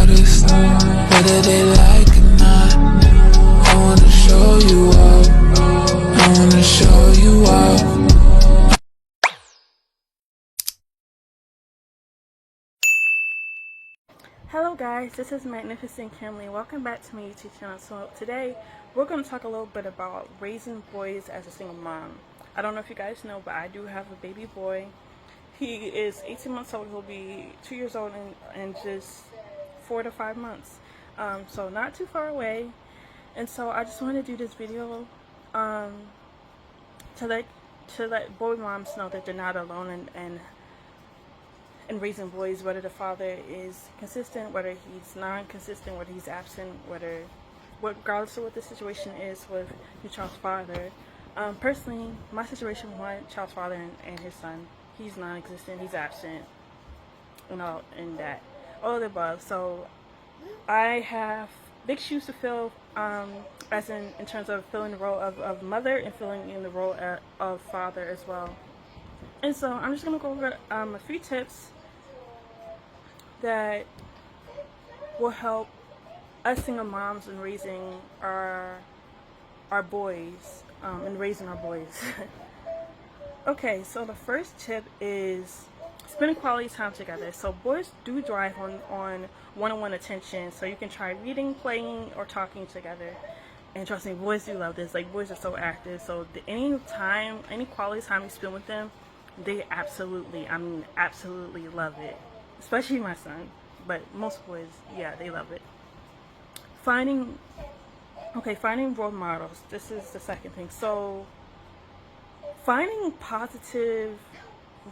modest, whether they like it or not. I wanna show you up, I wanna show you up. Hello guys, this is Magnificent Kimberly. Welcome back to my YouTube channel. So today we're going to talk a little bit about raising boys as a single mom. I don't know if you guys know, but I do have a baby boy. He is 18 months old. He'll be 2 years old in just 4 to 5 months. So not too far away. And so I just want to do this video to let boy moms know that they're not alone and raising boys, whether the father is consistent, whether he's non-consistent, whether he's absent, regardless of what the situation is with your child's father. Personally, my situation with my child's father and his son, he's non-existent, he's absent, all of the above. So I have big shoes to fill, as in terms of filling the role of mother and filling in the role of father as well. And so I'm just going to go over a few tips that will help us single moms in raising our boys, Okay, so the first tip is spending quality time together. So boys do thrive on one-on-one attention, so you can try reading, playing, or talking together. And trust me, boys do love this. Like, boys are so active, so any quality time you spend with them, they absolutely love it. Especially my son, but most boys, yeah, they love it. Finding role models. This is the second thing. So finding positive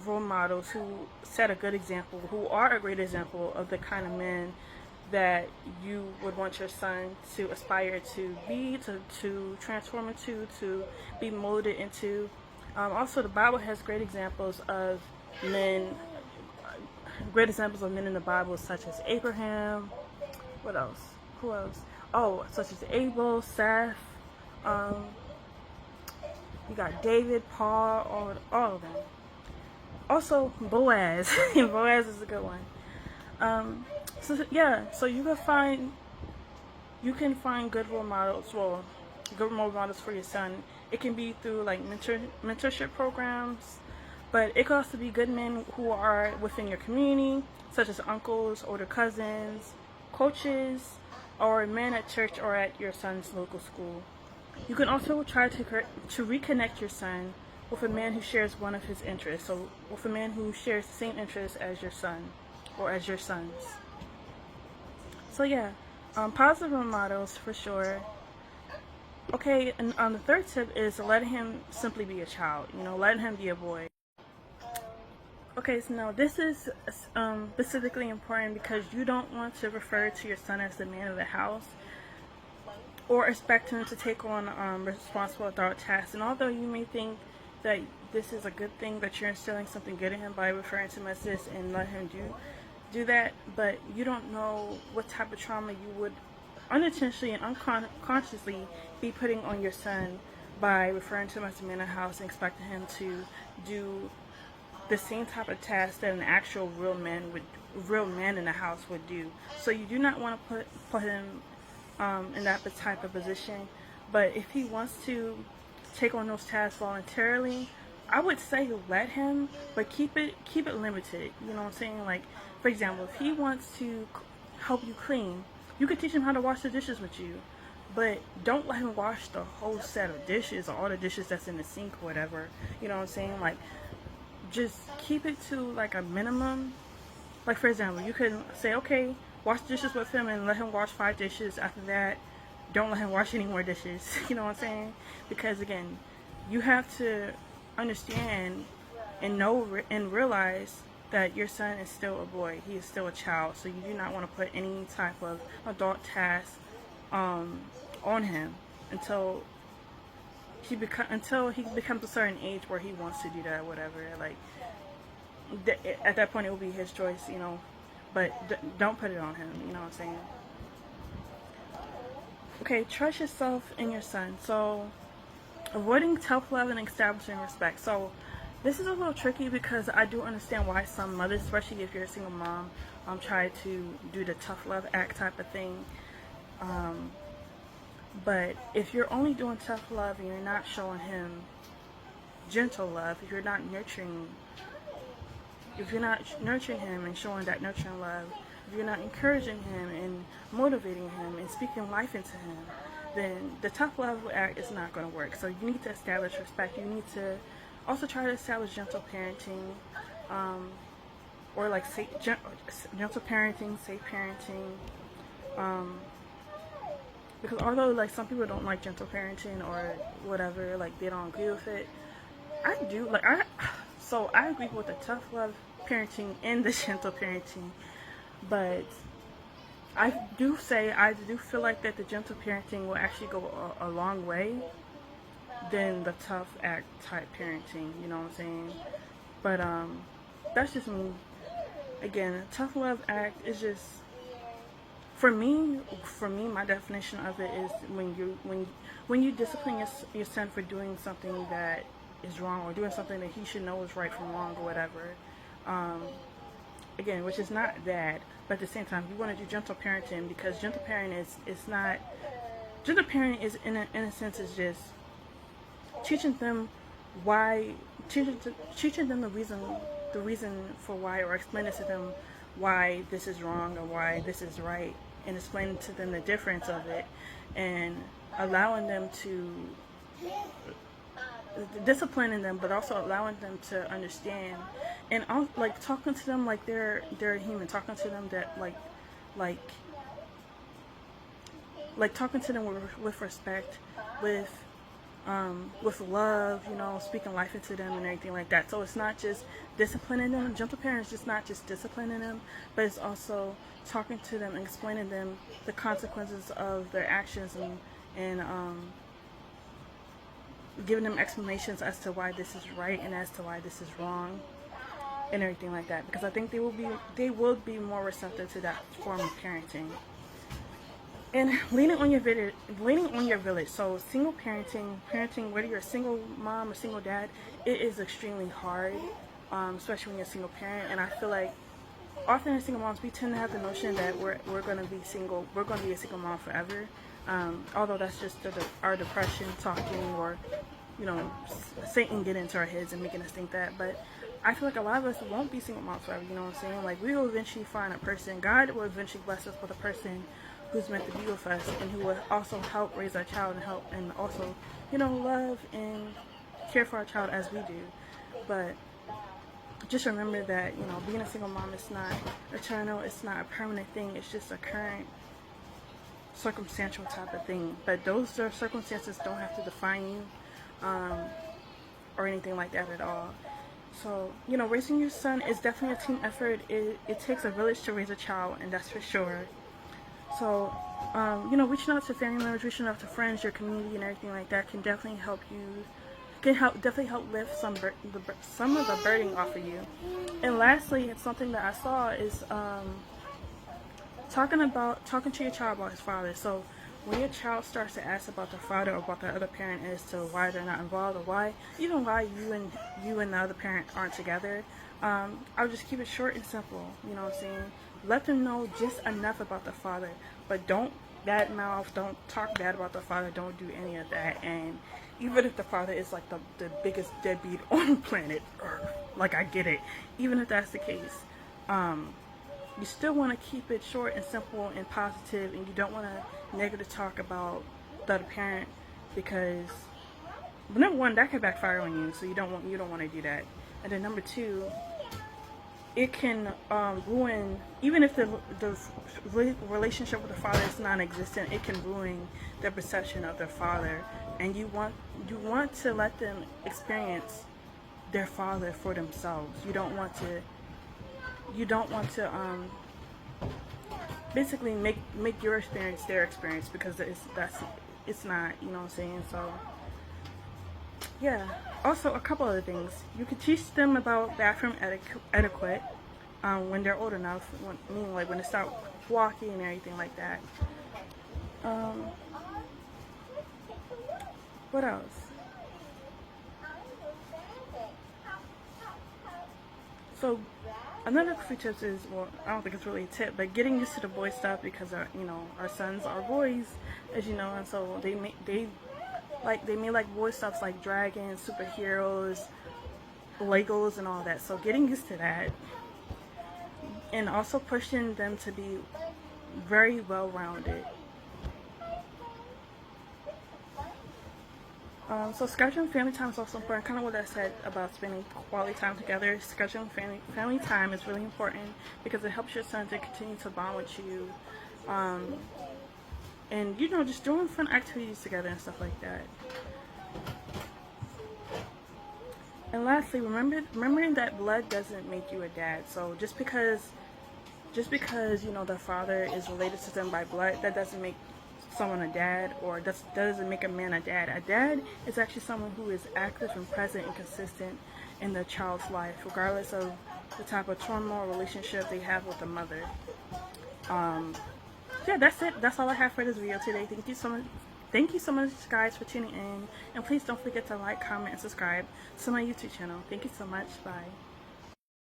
role models who set a good example, who are a great example of the kind of men that you would want your son to aspire to be, to transform into, to be molded into. Also, the Bible has great examples of men in the Bible, such as Abraham. What else? Who else? Oh, such as Abel, Seth. You got David, Paul, all of them. Also, Boaz. Boaz is a good one. So you can find good role models. Well, good role models for your son. It can be through like mentorship programs, but it could also be good men who are within your community, such as uncles, older cousins, coaches, or men at church or at your son's local school. You can also try to reconnect your son with a man who shares one of his interests, so with a man who shares the same interests as your son or as your sons. So yeah, positive role models for sure. Okay, and the third tip is to let him simply be a child. Let him be a boy. Okay, so now this is specifically important because you don't want to refer to your son as the man of the house or expect him to take on responsible adult tasks. And although you may think that this is a good thing, that you're instilling something good in him by referring to him as this and let him do that, but you don't know what type of trauma you would unintentionally and unconsciously be putting on your son by referring to him as the man of the house and expecting him to do the same type of task that an actual real man in the house would do. So you do not want to put him in that type of position. But if he wants to take on those tasks voluntarily, I would say let him, but keep it limited. You know what I'm saying? Like, for example, if he wants to help you clean, you can teach him how to wash the dishes with you, but don't let him wash the whole set of dishes or all the dishes that's in the sink or whatever. You know what I'm saying? Like, just keep it to like a minimum. Like, for example, you can say, okay, wash dishes with him and let him wash 5 dishes. After that, don't let him wash any more dishes. You know what I'm saying? Because again, you have to understand and know and realize that your son is still a boy. He is still a child. So you do not want to put any type of adult task on him until he becomes a certain age where he wants to do that, whatever. Like, at that point, it will be his choice, but don't put it on him. You know what I'm saying? Okay, trust yourself and your son. So avoiding tough love and establishing respect. So This is a little tricky because I do understand why some mothers, especially if you're a single mom, try to do the tough love act type of thing. But if you're only doing tough love and you're not showing him gentle love, if you're not nurturing him and showing that nurturing love, if you're not encouraging him and motivating him and speaking life into him, then the tough love act is not going to work. So you need to establish respect. You need to also try to establish gentle parenting, or like gentle parenting, safe parenting. Because although like some people don't like gentle parenting or whatever, like they don't agree with it, I do. So I agree with the tough love parenting and the gentle parenting, but I do feel like that the gentle parenting will actually go a long way than the tough act type parenting, you know what I'm saying? But that's just me. Again, tough love act is just, for me, my definition of it is when you discipline your son for doing something that is wrong, or doing something that he should know is right from wrong or whatever. Again, which is not bad, but at the same time, you want to do gentle parenting, because gentle parenting is in a sense is just teaching them the reason for why, or explaining to them why this is wrong or why this is right, and explaining to them the difference of it, and allowing them to disciplining them, but also allowing them to understand, and like talking to them like they're human, talking to them that like talking to them with respect, with love, you know, speaking life into them and everything like that. So it's not just disciplining them. Gentle parents just not just disciplining them, but it's also talking to them and explaining them the consequences of their actions, and giving them explanations as to why this is right and as to why this is wrong and everything like that. Because I think they will be more receptive to that form of parenting. And leaning on your village. So single parenting, whether you're a single mom or single dad, it is extremely hard, especially when you're a single parent. And I feel like often as single moms, we tend to have the notion that we're going to be single, we're going to be a single mom forever. Although that's just our depression talking, or, you know, Satan getting into our heads and making us think that. But I feel like a lot of us won't be single moms forever, you know what I'm saying? Like, we will eventually find a person. God will eventually bless us with a person who's meant to be with us, and who will also help raise our child, and also, you know, love and care for our child as we do. But just remember that, you know, being a single mom is not eternal, it's not a permanent thing, it's just a current circumstantial type of thing. But those circumstances don't have to define you, or anything like that at all. So, you know, raising your son is definitely a team effort. It takes a village to raise a child, and that's for sure. So, you know, reaching out to family members, reaching out to friends, your community, and everything like that can definitely help you. Definitely help lift some of the burden off of you. And lastly, it's something that I saw is talking to your child about his father. So when your child starts to ask about the father or about the other parent as to why they're not involved, or why you and the other parent aren't together, I'll just keep it short and simple. You know what I'm saying? Let them know just enough about the father, but don't badmouth, don't talk bad about the father, don't do any of that. And even if the father is like the biggest deadbeat on planet Earth, like, I get it, even if that's the case, you still want to keep it short and simple and positive, and you don't want to negative talk about the other parent, because number one, that could backfire on you, so you don't want to do that. And then number two, it can ruin, even if the relationship with the father is non-existent, it can ruin their perception of their father. And you want to let them experience their father for themselves. You don't want to basically make your experience their experience, because it's not, you know what I'm saying? So yeah. Also, a couple other things. You could teach them about bathroom etiquette when they're old enough. When they start walking and everything like that. What else? So another few tips is, well, I don't think it's really a tip, but getting used to the boy stuff, because our sons are boys, as you know, and so they may like boy stuffs like dragons, superheroes, Legos, and all that. So getting used to that, and also pushing them to be very well rounded. So scheduling family time is also important. Kind of what I said about spending quality time together. Scheduling family time is really important because it helps your son to continue to bond with you, and just doing fun activities together and stuff like that. And lastly, remembering that blood doesn't make you a dad. So just because the father is related to them by blood, that doesn't make someone a dad, or doesn't make a man a dad. A dad is actually someone who is active and present and consistent in the child's life, regardless of the type of turmoil relationship they have with the mother. Yeah, that's it. That's all I have for this video today. Thank you so much, guys, for tuning in, and please don't forget to like, comment, and subscribe to my YouTube channel. Thank you so much. Bye.